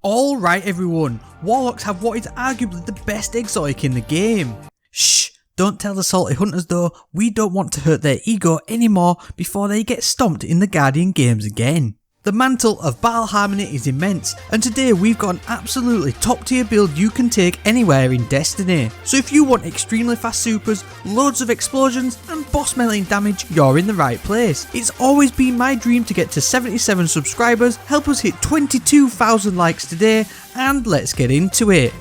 Alright everyone, Warlocks have what is arguably the best exotic in the game. Shh, don't tell the salty hunters though, we don't want to hurt their ego anymore before they get stomped in the Guardian games again. The Mantle of Battle Harmony is immense, and today we've got an absolutely top tier build you can take anywhere in Destiny. So if you want extremely fast supers, loads of explosions and boss melting damage, you're in the right place. It's always been my dream to get to 77 subscribers, help us hit 22,000 likes today, and let's get into it.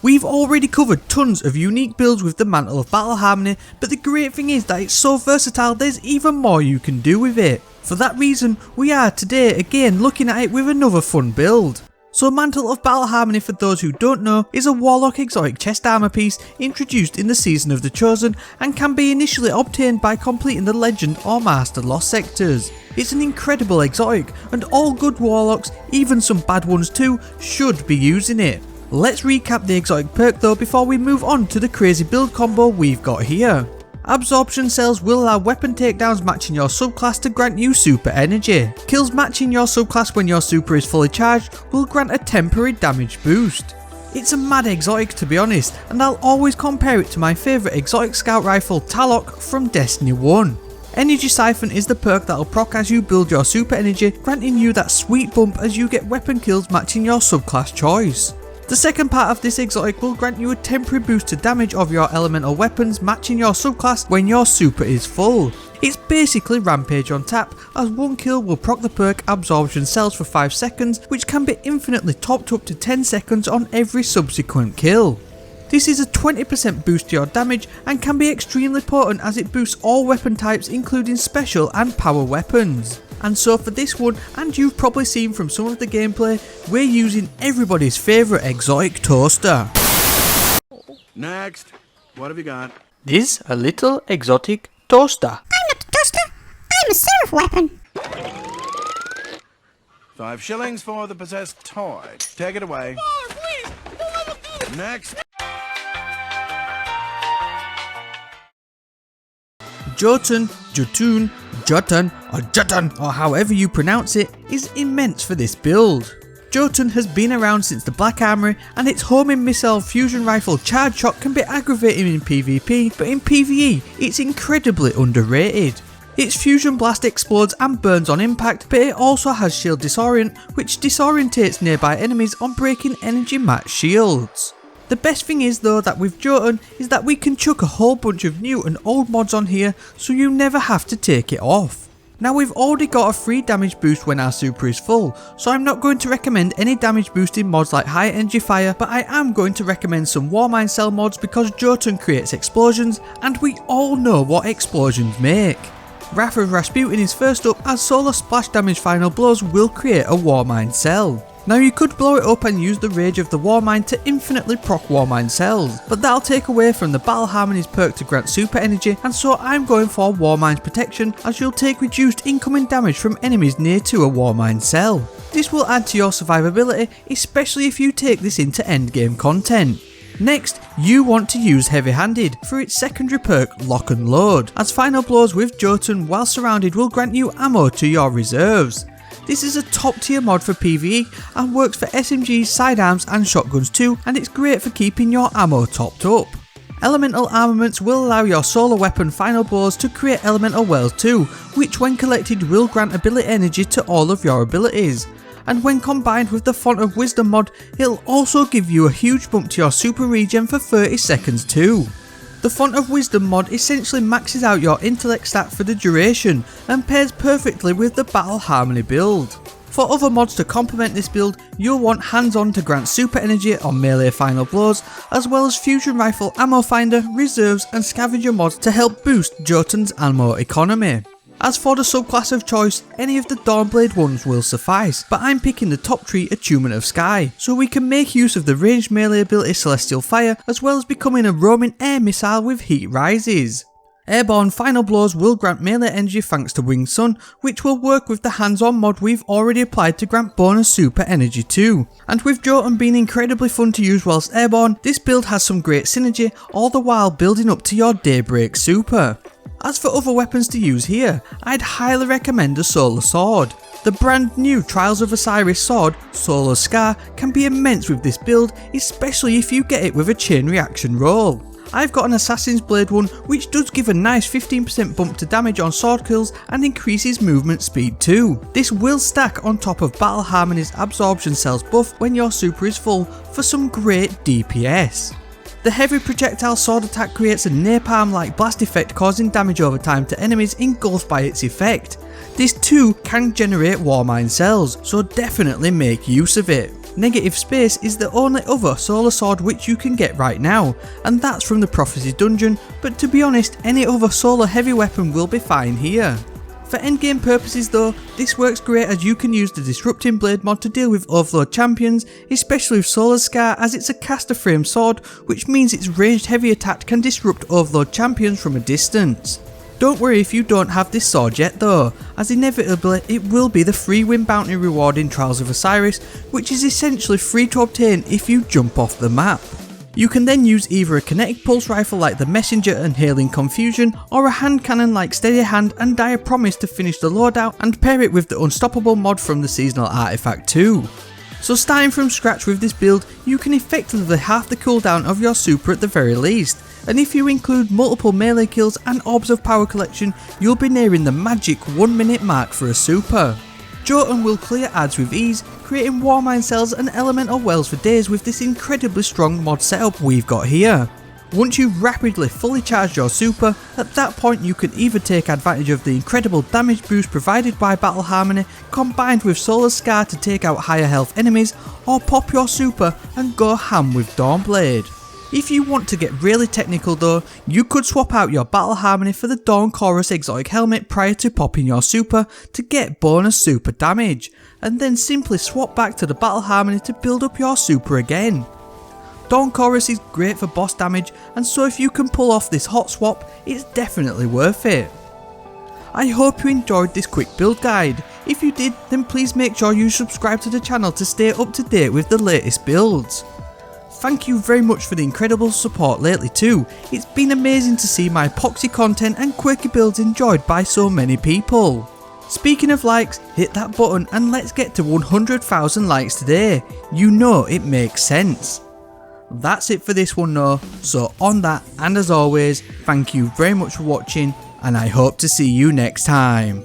We've already covered tons of unique builds with the Mantle of Battle Harmony, but the great thing is that it's so versatile there's even more you can do with it. For that reason, we are today again looking at it with another fun build. So Mantle of Battle Harmony, for those who don't know, is a Warlock Exotic chest armor piece introduced in the Season of the Chosen and can be initially obtained by completing the Legend or Master Lost sectors. It's an incredible exotic and all good Warlocks, even some bad ones too, should be using it. Let's recap the exotic perk though before we move on to the crazy build combo we've got here. Absorption cells will allow weapon takedowns matching your subclass to grant you super energy. Kills matching your subclass when your super is fully charged will grant a temporary damage boost. It's a mad exotic to be honest, and I'll always compare it to my favourite exotic scout rifle Talok from Destiny 1. Energy Siphon is the perk that'll proc as you build your super energy, granting you that sweet bump as you get weapon kills matching your subclass choice. The second part of this exotic will grant you a temporary boost to damage of your elemental weapons matching your subclass when your super is full. It's basically Rampage on tap, as one kill will proc the perk Absorption Cells for 5 seconds, which can be infinitely topped up to 10 seconds on every subsequent kill. This is a 20% boost to your damage and can be extremely potent as it boosts all weapon types including special and power weapons. And so for this one, and you've probably seen from some of the gameplay, we're using everybody's favourite exotic toaster. Next, what have you got? This a little exotic toaster. I'm not a toaster, I'm a seraph weapon. 5 shillings for the possessed toy. Take it away. Oh, please, don't let him do it. Next. JÖTUNN, JÖTUNN, JÖTUNN, or JÖTUNN, or however you pronounce it, is immense for this build. JÖTUNN has been around since the Black Armory, and its homing missile fusion rifle charge shot can be aggravating in PvP, but in PvE it's incredibly underrated. Its fusion blast explodes and burns on impact, but it also has shield disorient, which disorientates nearby enemies on breaking energy match shields. The best thing is though that with JÖTUNN is that we can chuck a whole bunch of new and old mods on here so you never have to take it off. Now we've already got a free damage boost when our super is full, so I'm not going to recommend any damage boosting mods like high energy fire, but I am going to recommend some Warmind Cell mods because JÖTUNN creates explosions and we all know what explosions make. Wrath of Rasputin is first up as Sola splash damage final blows will create a Warmind Cell. Now you could blow it up and use the rage of the Warmind to infinitely proc Warmind cells, but that'll take away from the Battle Harmony's perk to grant super energy, and so I'm going for Warmind protection as you'll take reduced incoming damage from enemies near to a Warmind cell. This will add to your survivability, especially if you take this into endgame content. Next, you want to use Heavy Handed for its secondary perk Lock and Load, as final blows with JÖTUNN while surrounded will grant you ammo to your reserves. This is a top tier mod for PvE and works for SMGs, sidearms and shotguns too, and it's great for keeping your ammo topped up. Elemental armaments will allow your solar weapon final blows to create elemental wells too, which when collected will grant ability energy to all of your abilities. And when combined with the Font of Wisdom mod, it'll also give you a huge bump to your super regen for 30 seconds too. The Font of Wisdom mod essentially maxes out your intellect stat for the duration and pairs perfectly with the Battle Harmony build. For other mods to complement this build, you'll want Hands On to grant super energy on melee final blows, as well as Fusion Rifle Ammo Finder, Reserves and Scavenger mods to help boost JÖTUNN's ammo economy. As for the subclass of choice, any of the Dawnblade ones will suffice, but I'm picking the top tree Attunement of Sky, so we can make use of the ranged melee ability Celestial Fire, as well as becoming a roaming air missile with Heat Rises. Airborne final blows will grant melee energy thanks to Winged Sun, which will work with the hands-on mod we've already applied to grant bonus super energy too. And with JÖTUNN being incredibly fun to use whilst airborne, this build has some great synergy, all the while building up to your Daybreak super. As for other weapons to use here, I'd highly recommend a Solar Sword. The brand new Trials of Osiris sword, Solar Scar, can be immense with this build, especially if you get it with a chain reaction roll. I've got an Assassin's Blade one which does give a nice 15% bump to damage on sword kills and increases movement speed too. This will stack on top of Battle Harmony's Absorption Cells buff when your super is full for some great DPS. The heavy projectile sword attack creates a napalm like blast effect, causing damage over time to enemies engulfed by its effect. This too can generate Warmind Cells, so definitely make use of it. Negative Space is the only other solar sword which you can get right now, and that's from the Prophecy dungeon, but to be honest, any other solar heavy weapon will be fine here. For endgame purposes though, this works great as you can use the Disrupting Blade mod to deal with Overlord champions, especially with Solar Scar as it's a caster frame sword, which means its ranged heavy attack can disrupt Overlord champions from a distance. Don't worry if you don't have this sword yet though, as inevitably it will be the free win bounty reward in Trials of Osiris, which is essentially free to obtain if you jump off the map. You can then use either a kinetic pulse rifle like the Messenger and Hailing Confusion, or a hand cannon like Steady Hand and Dire Promise to finish the loadout and pair it with the Unstoppable mod from the seasonal artifact too. So starting from scratch with this build, you can effectively half the cooldown of your super at the very least, and if you include multiple melee kills and orbs of power collection, you'll be nearing the magic 1 minute mark for a super. Jotunn will clear ads with ease, creating Warmind Cells and elemental wells for days with this incredibly strong mod setup we've got here. Once you've rapidly fully charged your super, at that point you can either take advantage of the incredible damage boost provided by Battle Harmony combined with Solar Scar to take out higher health enemies, or pop your super and go ham with Dawnblade. If you want to get really technical though, you could swap out your Battle Harmony for the Dawn Chorus Exotic helmet prior to popping your super to get bonus super damage, and then simply swap back to the Battle Harmony to build up your super again. Dawn Chorus is great for boss damage, and so if you can pull off this hot swap, it's definitely worth it. I hope you enjoyed this quick build guide. If you did, then please make sure you subscribe to the channel to stay up to date with the latest builds. Thank you very much for the incredible support lately too. It's been amazing to see my epoxy content and quirky builds enjoyed by so many people. Speaking of likes, hit that button and let's get to 100,000 likes today. You know it makes sense. That's it for this one though, so on that, and as always, thank you very much for watching, and I hope to see you next time.